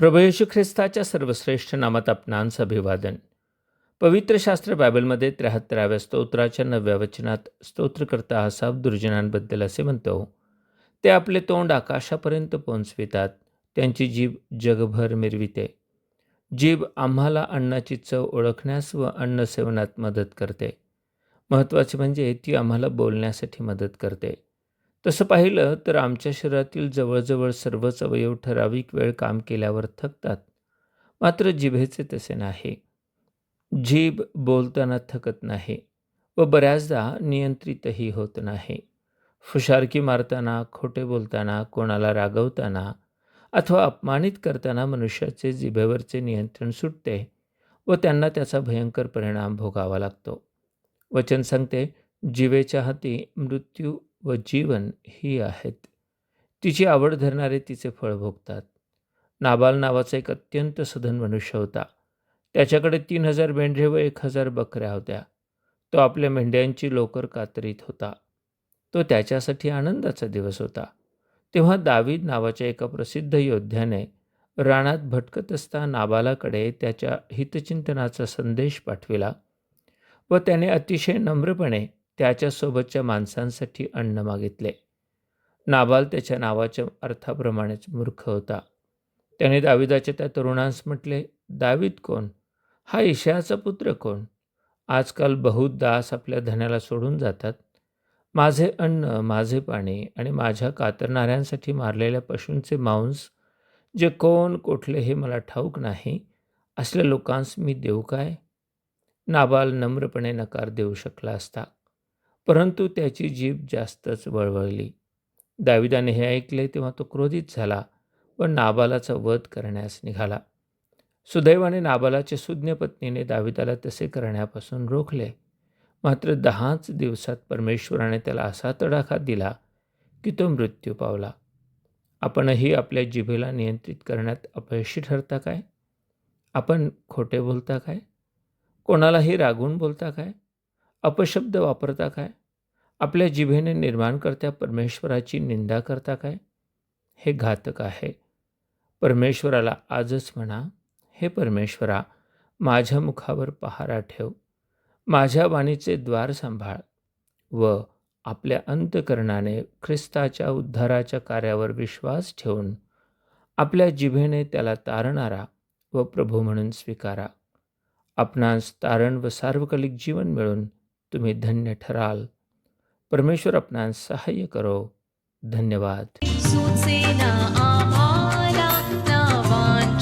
प्रभू येशू ख्रिस्ताच्या सर्वश्रेष्ठ नामात आपणांस अभिवादन. पवित्र शास्त्र बायबलमध्ये 73व्या स्तोत्राच्या 9व्या वचनात स्तोत्रकर्ता असाफ दुर्जनांबद्दल असे म्हणतो, ते आपले तोंड आकाशापर्यंत पोचवितात, त्यांची जीभ जगभर मिरविते. जीभ आम्हाला अन्नाची चव ओळखण्यास व अन्न सेवनात मदत करते. महत्त्वाचे म्हणजे ती आम्हाला बोलण्यासाठी मदत करते. तसं पाहिलं तर आमच्या शरीरातील जवळजवळ सर्वच अवयव ठराविक वेळ काम केल्यावर थकतात. मात्र जिभेचे तसे नाही. जीभ बोलताना थकत नाही व बऱ्याचदा नियंत्रितही होत नाही. फुशारकी मारताना, खोटे बोलताना, कोणाला रागवताना अथवा अपमानित करताना मनुष्याचे जिभेवरचे नियंत्रण सुटते व त्यांना त्याचा भयंकर परिणाम भोगावा लागतो. वचन सांगते, जिभेच्या हाती मृत्यू व जीवन ही आहेत. तिची आवड धरणारे तिचे फळ भोगतात. नाबाल नावाचा एक अत्यंत सधन मनुष्य होता. त्याच्याकडे 3000 मेंढरे व 1000 बकऱ्या होत्या. तो आपल्या मेंढ्यांची लोकर कातरीत होता. तो त्याच्यासाठी आनंदाचा दिवस होता. तेव्हा दावीद नावाच्या एका प्रसिद्ध योद्ध्याने रानात भटकत असता नाबालाकडे त्याच्या हितचिंतनाचा संदेश पाठविला व त्याने अतिशय नम्रपणे त्याच्यासोबतच्या माणसांसाठी अन्न मागितले. नाबाल त्याच्या नावाच्या अर्थाप्रमाणेच मूर्ख होता. त्याने दाविदाच्या त्या तरुणास म्हटले, दावीद कोण? हा इशायाचा पुत्र कोण? आजकाल बहुत दास आपल्या धनाला सोडून जातात. माझे अन्न, माझे पाणी आणि माझ्या कातरणाऱ्यांसाठी मारलेल्या पशूंचे मांस जे कोण कोठले हे मला ठाऊक नाही, असल्या लोकांस मी देऊ काय? नाबाल नम्रपणे नकार देऊ शकला असता, परंतु त्याची जीभ जास्तच वळवळली. दाविदाने हे ऐकले तेव्हा तो क्रोधित झाला व नाबालाचा वध करण्यास निघाला. सुदैवाने नाबालाच्या सुज्ञ पत्नीने दाविदाला तसे करण्यापासून रोखले. मात्र 10च दिवसात परमेश्वराने त्याला असा तडाखा दिला की तो मृत्यू पावला. आपणही आपल्या जिभेला नियंत्रित करण्यात अपयशी ठरता काय? आपण खोटे बोलता काय? कोणालाही रागवून बोलता काय? अपशब्द वापरता काय? आपल्या जिभेने निर्माणकर्त्या परमेश्वराची निंदा करता काय? हे घातक आहे. परमेश्वराला आजच म्हणा, हे परमेश्वरा, माझ्या मुखावर पहारा ठेव, माझ्या वाणीचे द्वार सांभाळ व आपल्या अंतःकरणाने ख्रिस्ताच्या उद्धाराच्या कार्यावर विश्वास ठेवून आपल्या जिभेने त्याला तारणारा व प्रभू म्हणून स्वीकारा. आपणास तारण व सार्वकालिक जीवन मिळून तुम्ही धन्य ठराल. परमेश्वर आपणास सहाय्य करो. धन्यवाद. सुचेना आम्हाला नावांची